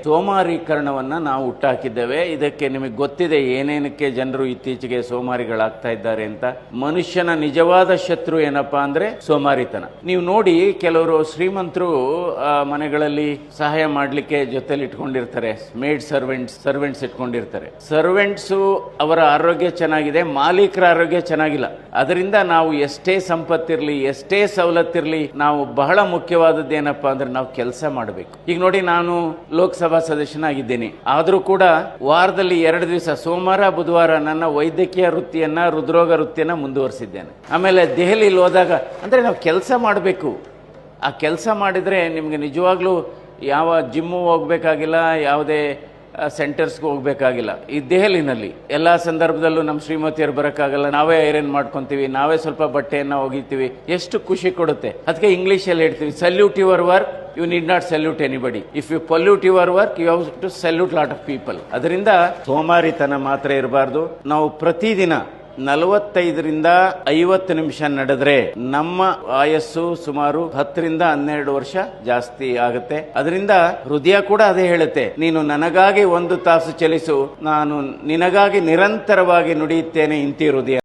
ಸೋಮಾರೀಕರಣವನ್ನ ನಾವು ಹುಟ್ಟಾಕಿದ್ದೇವೆ. ಇದಕ್ಕೆ ನಿಮಗೆ ಗೊತ್ತಿದೆ ಏನೇನಕ್ಕೆ ಜನರು ಇತ್ತೀಚೆಗೆ ಸೋಮಾರಿಗಳಾಗ್ತಾ ಇದ್ದಾರೆ ಅಂತ. ಮನುಷ್ಯನ ನಿಜವಾದ ಶತ್ರು ಏನಪ್ಪಾ ಅಂದ್ರೆ ಸೋಮಾರಿತನ. ನೀವು ನೋಡಿ, ಕೆಲವರು ಶ್ರೀಮಂತರು ಮನೆಗಳಲ್ಲಿ ಸಹಾಯ ಮಾಡ್ಲಿಕ್ಕೆ ಜೊತೆಲಿ ಇಟ್ಕೊಂಡಿರ್ತಾರೆ, ಮೇಡ್ ಸರ್ವೆಂಟ್ಸ್ ಇಟ್ಕೊಂಡಿರ್ತಾರೆ. ಸರ್ವೆಂಟ್ಸು ಅವರ ಆರೋಗ್ಯ ಚೆನ್ನಾಗಿದೆ, ಮಾಲೀಕರ ಆರೋಗ್ಯ ಚೆನ್ನಾಗಿಲ್ಲ. ಅದರಿಂದ ನಾವು ಎಷ್ಟೇ ಸಂಪತ್ತಿರ್ಲಿ, ಎಷ್ಟೇ ಸವಲತ್ತಿರ್ಲಿ, ನಾವು ಬಹಳ ಮುಖ್ಯವಾದದ್ದು ಏನಪ್ಪಾ ಅಂದ್ರೆ ನಾವು ಕೆಲಸ ಮಾಡಬೇಕು. ಈಗ ನೋಡಿ, ನಾನು ಲೋಕಸಭಾ ಸದಸ್ಯನಾಗಿದ್ದೀನಿ. ಆದರೂ ಕೂಡ ವಾರದಲ್ಲಿ 2 ದಿವಸ ಸೋಮವಾರ ಬುಧವಾರ ನನ್ನ ವೈದ್ಯಕೀಯ ವೃತ್ತಿಯನ್ನ, ಹೃದ್ರೋಗ ವೃತ್ತಿಯನ್ನ ಮುಂದುವರಿಸಿದ್ದೇನೆ. ಆಮೇಲೆ ದೆಹಲಿಯಲ್ಲಿ ಹೋದಾಗ ಅಂದ್ರೆ ನಾವು ಕೆಲಸ ಮಾಡಬೇಕು. ಆ ಕೆಲಸ ಮಾಡಿದ್ರೆ ನಿಮ್ಗೆ ನಿಜವಾಗ್ಲೂ ಯಾವ ಜಿಮ್ಮು ಹೋಗ್ಬೇಕಾಗಿಲ್ಲ, ಯಾವುದೇ ಸೆಂಟರ್ಸ್ಗೆ ಹೋಗ್ಬೇಕಾಗಿಲ್ಲ. ಈ ದೆಹಲಿನಲ್ಲಿ ಎಲ್ಲ ಸಂದರ್ಭದಲ್ಲೂ ನಮ್ಮ ಶ್ರೀಮತಿಯರು ಬರೋಕ್ಕಾಗಲ್ಲ, ನಾವೇ ಐರನ್ ಮಾಡ್ಕೊಂತೀವಿ, ನಾವೇ ಸ್ವಲ್ಪ ಬಟ್ಟೆಯನ್ನು ಒಗಿತೀವಿ. ಎಷ್ಟು ಖುಷಿ ಕೊಡುತ್ತೆ. ಅದಕ್ಕೆ ಇಂಗ್ಲೀಷಲ್ಲಿ ಹೇಳ್ತೀವಿ, salute your work, you need not salute anybody. If you pollute your work, you have to salute lot of people. ಅದರಿಂದ ಸೋಮಾರಿತನ ಮಾತ್ರ ಇರಬಾರ್ದು. ನಾವು ಪ್ರತಿದಿನ 45ರಿಂದ 50 ನಿಮಿಷ ನಡೆದ್ರೆ ನಮ್ಮ ಆಯಸ್ಸು ಸುಮಾರು 10ರಿಂದ 12 ವರ್ಷ ಜಾಸ್ತಿ ಆಗುತ್ತೆ. ಅದರಿಂದ ಹೃದಯ ಕೂಡ ಅದೇ ಹೇಳುತ್ತೆ, ನೀನು ನನಗಾಗಿ 1 ತಾಸು ಚಲಿಸು, ನಾನು ನಿನಗಾಗಿ ನಿರಂತರವಾಗಿ ನುಡಿಯುತ್ತೇನೆ ಇಂತಿ ಹೃದಯ.